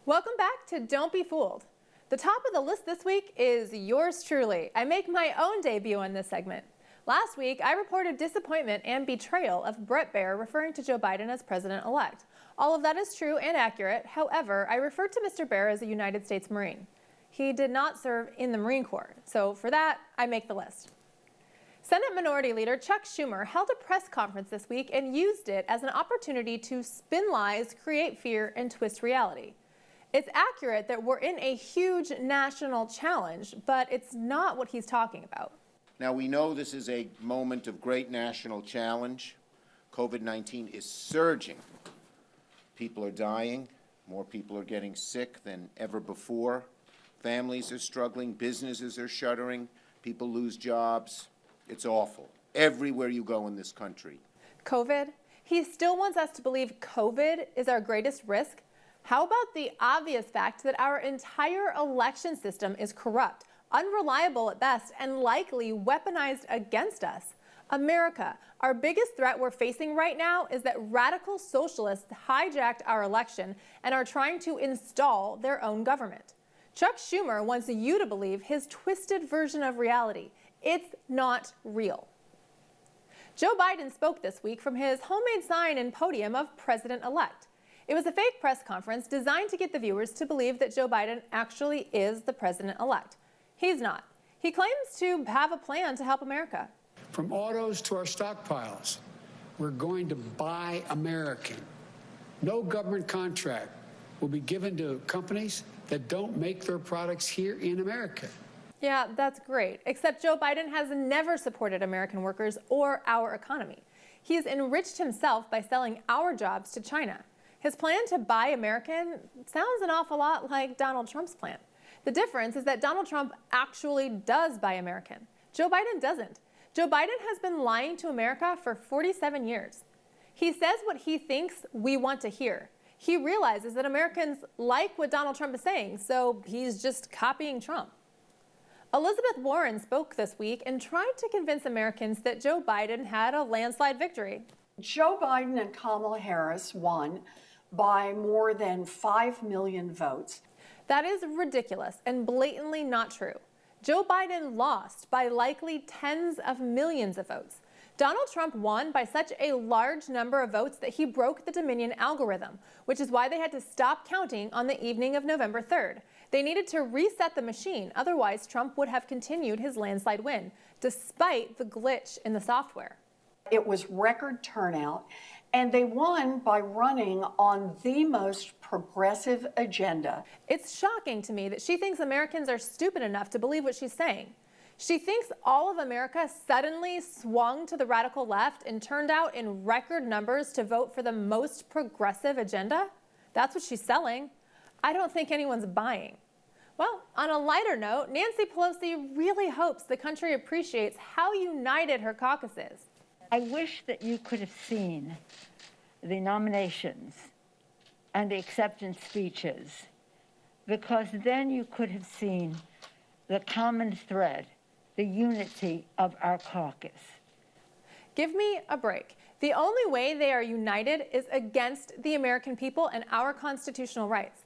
Welcome back to Don't Be Fooled. The top of the list this week is yours truly. I make my own debut on this segment. Last week, I reported disappointment and betrayal of Bret Baier referring to Joe Biden as president-elect. All of that is true and accurate. However, I referred to Mr. Baier as a United States Marine. He did not serve in the Marine Corps, so for that, I make the list. Senate Minority Leader Chuck Schumer held a press conference this week and used it as an opportunity to spin lies, create fear, and twist reality. It's accurate that we're in a huge national challenge, but it's not what he's talking about. Now, we know this is a moment of great national challenge. COVID-19 is surging. People are dying. More people are getting sick than ever before. Families are struggling. Businesses are shuttering. People lose jobs. It's awful. Everywhere you go in this country. COVID? He still wants us to believe COVID is our greatest risk? How about the obvious fact that our entire election system is corrupt, unreliable at best, and likely weaponized against us? America, our biggest threat we're facing right now is that radical socialists hijacked our election and are trying to install their own government. Chuck Schumer wants you to believe his twisted version of reality. It's not real. Joe Biden spoke this week from his homemade sign and podium of president-elect. It was a fake press conference designed to get the viewers to believe that Joe Biden actually is the president-elect. He's not. He claims to have a plan to help America. From autos to our stockpiles, we're going to buy American. No government contract will be given to companies that don't make their products here in America. Yeah, that's great, except Joe Biden has never supported American workers or our economy. He has enriched himself by selling our jobs to China. His plan to buy American sounds an awful lot like Donald Trump's plan. The difference is that Donald Trump actually does buy American. Joe Biden doesn't. Joe Biden has been lying to America for 47 years. He says what he thinks we want to hear. He realizes that Americans like what Donald Trump is saying, so he's just copying Trump. Elizabeth Warren spoke this week and tried to convince Americans that Joe Biden had a landslide victory. Joe Biden and Kamala Harris won by more than 5 million votes. That is ridiculous and blatantly not true. Joe Biden lost by likely tens of millions of votes. Donald Trump won by such a large number of votes that he broke the Dominion algorithm, which is why they had to stop counting on the evening of November 3rd. They needed to reset the machine, otherwise Trump would have continued his landslide win, despite the glitch in the software. It was record turnout, and they won by running on the most progressive agenda. It's shocking to me that she thinks Americans are stupid enough to believe what she's saying. She thinks all of America suddenly swung to the radical left and turned out in record numbers to vote for the most progressive agenda? That's what she's selling. I don't think anyone's buying. Well, on a lighter note, Nancy Pelosi really hopes the country appreciates how united her caucus is. I wish that you could have seen the nominations and the acceptance speeches, because then you could have seen the common thread, the unity of our caucus. Give me a break. The only way they are united is against the American people and our constitutional rights.